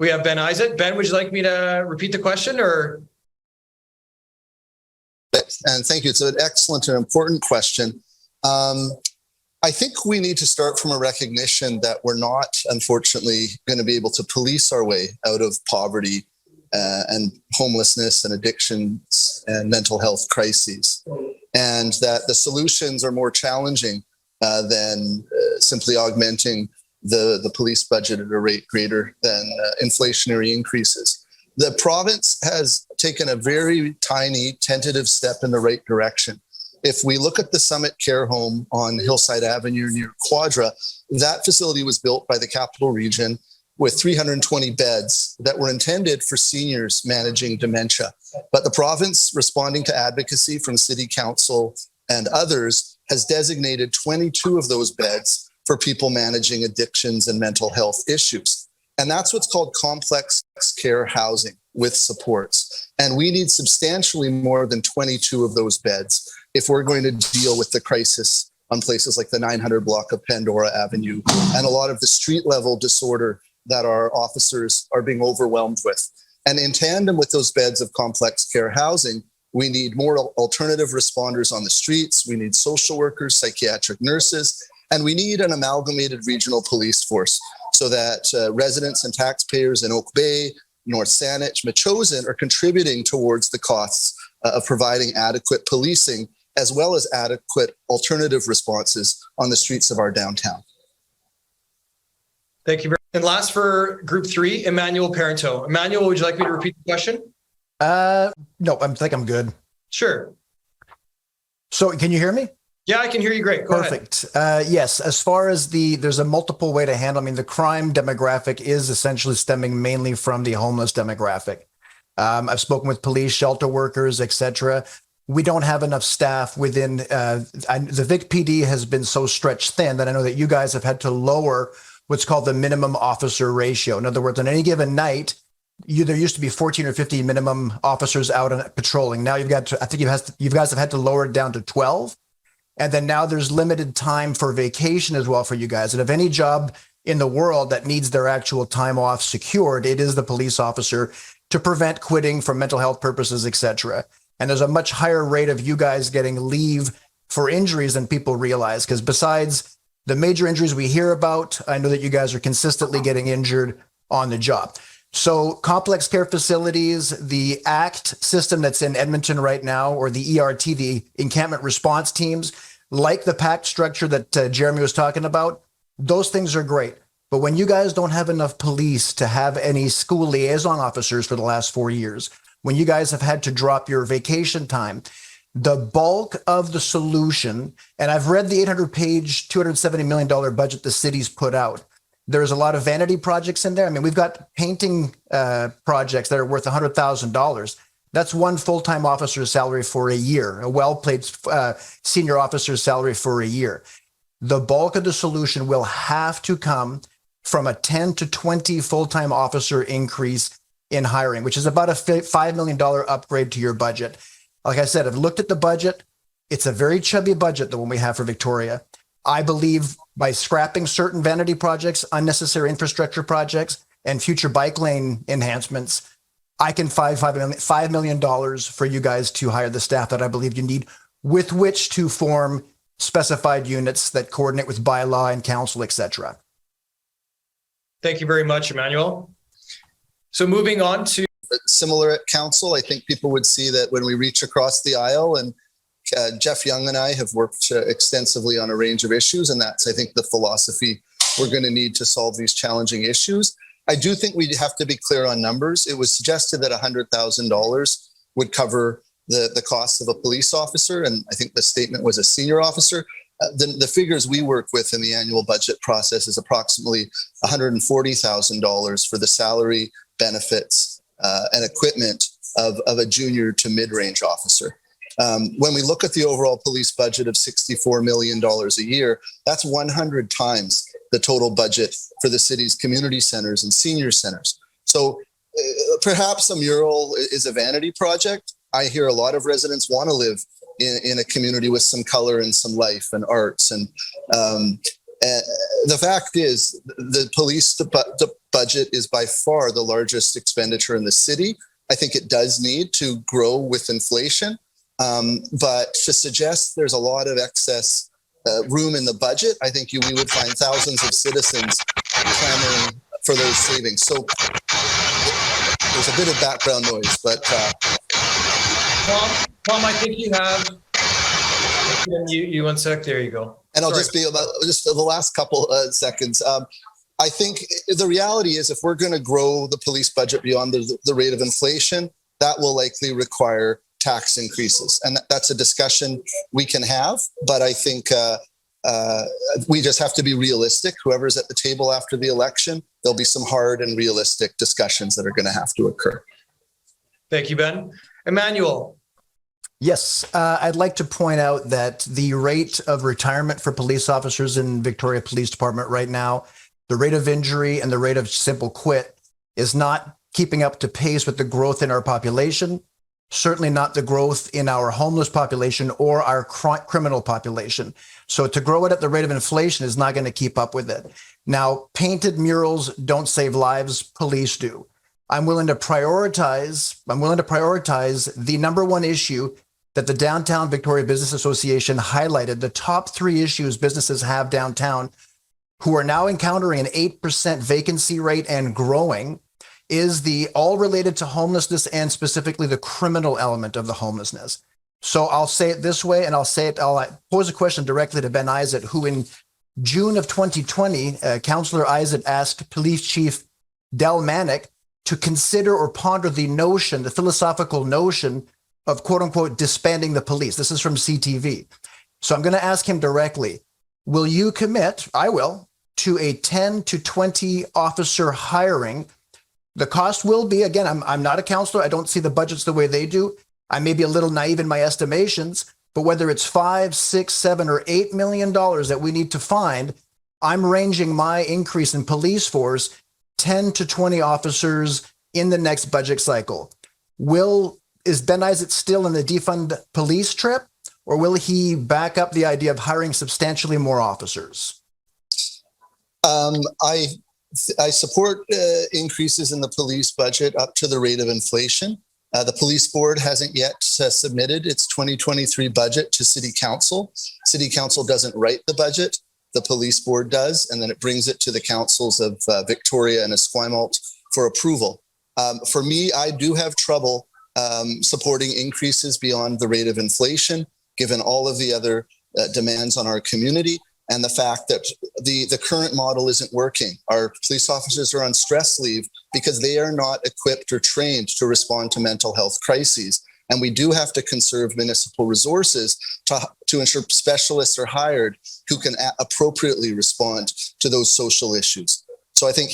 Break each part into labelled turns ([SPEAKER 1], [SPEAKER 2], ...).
[SPEAKER 1] we have Ben Isitt. Ben, would you like me to repeat the question or?
[SPEAKER 2] And thank you. It's an excellent and important question. I think we need to start from a recognition that we're not, unfortunately, going to be able to police our way out of poverty and homelessness and addictions and mental health crises, and that the solutions are more challenging than simply augmenting the police budget at a rate greater than inflationary increases. The province has taken a very tiny, tentative step in the right direction. If we look at the Summit Care Home on Hillside Avenue near Quadra, that facility was built by the Capital Region with 320 beds that were intended for seniors managing dementia. But the province, responding to advocacy from City Council and others, has designated 22 of those beds for people managing addictions and mental health issues. And that's what's called complex care housing with supports. And we need substantially more than 22 of those beds if we're going to deal with the crisis on places like the 900 block of Pandora Avenue and a lot of the street level disorder that our officers are being overwhelmed with. And in tandem with those beds of complex care housing, we need more alternative responders on the streets. We need social workers, psychiatric nurses, and we need an amalgamated regional police force so that residents and taxpayers in Oak Bay, North Saanich, Metchosin are contributing towards the costs of providing adequate policing as well as adequate alternative responses on the streets of our downtown.
[SPEAKER 1] Thank you very much. And last for group 3, Emmanuel Parenteau. Emmanuel, would you like me to repeat the question?
[SPEAKER 3] No, I think I'm good.
[SPEAKER 1] Sure.
[SPEAKER 3] So can you hear me?
[SPEAKER 1] Yeah, I can hear you great. Go
[SPEAKER 3] Perfect. Yes, as far as there's a multiple way to handle, I mean, the crime demographic is essentially stemming mainly from the homeless demographic. I've spoken with police, shelter workers, etc. We don't have enough staff within, the VicPD has been so stretched thin that I know that you guys have had to lower what's called the minimum officer ratio. In other words, on any given night, there used to be 14 or 15 minimum officers out on patrolling. Now you've got to, I think you guys have had to lower it down to 12. And then now there's limited time for vacation as well for you guys. And if any job in the world that needs their actual time off secured, it is the police officer to prevent quitting for mental health purposes, etc. And there's a much higher rate of you guys getting leave for injuries than people realize. Because besides the major injuries we hear about, I know that you guys are consistently getting injured on the job. So complex care facilities, the ACT system that's in Edmonton right now, or the ERT, the encampment response teams, like the PACT structure that Jeremy was talking about, those things are great. But when you guys don't have enough police to have any school liaison officers for the last 4 years, when you guys have had to drop your vacation time, the bulk of the solution, and I've read the 800-page, $270 million budget the city's put out. There's a lot of vanity projects in there. I mean, we've got painting projects that are worth $100,000. That's one full-time officer's salary for a year, a well-paid senior officer's salary for a year. The bulk of the solution will have to come from a 10 to 20 full-time officer increase in hiring, which is about a $5 million upgrade to your budget. Like I said, I've looked at the budget. It's a very chubby budget, the one we have for Victoria. I believe by scrapping certain vanity projects, unnecessary infrastructure projects, and future bike lane enhancements, I can find $5 million for you guys to hire the staff that I believe you need with which to form specified units that coordinate with bylaw and council, etc.
[SPEAKER 1] Thank you very much, Emmanuel. So moving on to...
[SPEAKER 2] Similar at council, I think people would see that when we reach across the aisle, and Jeff Young and I have worked extensively on a range of issues, and that's, I think, the philosophy we're going to need to solve these challenging issues. I do think we have to be clear on numbers. It was suggested that $100,000 would cover the cost of a police officer, and I think the statement was a senior officer. The figures we work with in the annual budget process is approximately $140,000 for the salary, benefits, and equipment of a junior to mid-range officer. When we look at the overall police budget of $64 million a year, that's 100 times the total budget for the city's community centers and senior centers. So perhaps a mural is a vanity project. I hear a lot of residents want to live in a community with some color and some life and arts. And The fact is, the police budget is by far the largest expenditure in the city. I think it does need to grow with inflation, but to suggest there's a lot of excess room in the budget, I think we would find thousands of citizens clamoring for those savings. So there's a bit of background noise, but
[SPEAKER 1] Tom, I think you have. You 1 sec. There you go.
[SPEAKER 2] And I'll just be about just the last couple seconds. I think the reality is, if we're going to grow the police budget beyond the rate of inflation, that will likely require tax increases, and that's a discussion we can have. But I think we just have to be realistic. Whoever's at the table after the election, there'll be some hard and realistic discussions that are going to have to occur.
[SPEAKER 1] Thank you, Ben. Emmanuel.
[SPEAKER 3] Yes, I'd like to point out that the rate of retirement for police officers in Victoria Police Department right now, the rate of injury and the rate of simple quit is not keeping up to pace with the growth in our population, certainly not the growth in our homeless population or our criminal population. So to grow it at the rate of inflation is not going to keep up with it. Now, painted murals don't save lives, police do. I'm willing to prioritize the number one issue that the Downtown Victoria Business Association highlighted, the top 3 issues businesses have downtown who are now encountering an 8% vacancy rate and growing, is the all related to homelessness and specifically the criminal element of the homelessness. So I'll say it this way, and I'll pose a question directly to Ben Isitt, who in June of 2020, Councillor Isitt asked Police Chief Del Manick to consider or ponder the philosophical notion of quote unquote disbanding the police. This is from CTV. So I'm going to ask him directly, will you commit, I will, to a 10 to 20 officer hiring? The cost will be, again, I'm not a counselor. I don't see the budgets the way they do. I may be a little naive in my estimations, but whether it's $5, $6, $7, or $8 million that we need to find, I'm ranging my increase in police force 10 to 20 officers in the next budget cycle. Is Ben Isitt still in the defund police trip, or will he back up the idea of hiring substantially more officers?
[SPEAKER 2] I support increases in the police budget up to the rate of inflation. The police board hasn't yet submitted its 2023 budget to City Council. City Council doesn't write the budget. The police board does, and then it brings it to the councils of Victoria and Esquimalt for approval. For me, I do have trouble supporting increases beyond the rate of inflation, given all of the other demands on our community and the fact that the current model isn't working. Our police officers are on stress leave because they are not equipped or trained to respond to mental health crises. And we do have to conserve municipal resources to ensure specialists are hired who can appropriately respond to those social issues. So I think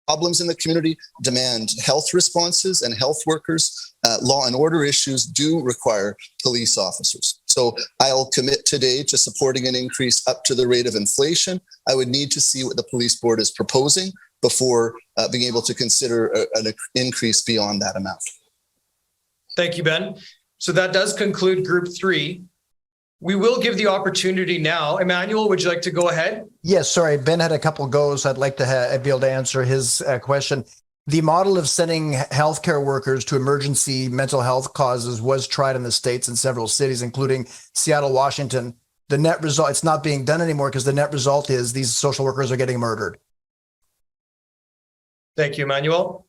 [SPEAKER 2] problems in the community demand health responses, and health workers, law and order issues do require police officers. So I'll commit today to supporting an increase up to the rate of inflation. I would need to see what the police board is proposing before being able to consider an increase beyond that amount.
[SPEAKER 1] Thank you, Ben. So that does conclude Group 3. We will give the opportunity now. Emmanuel, would you like to go ahead?
[SPEAKER 3] Yes, sorry. Ben had a couple goes. I'd like to be able to answer his question. The model of sending healthcare workers to emergency mental health causes was tried in the States in several cities, including Seattle, Washington. The net result, it's not being done anymore because the net result is these social workers are getting murdered.
[SPEAKER 1] Thank you, Emmanuel.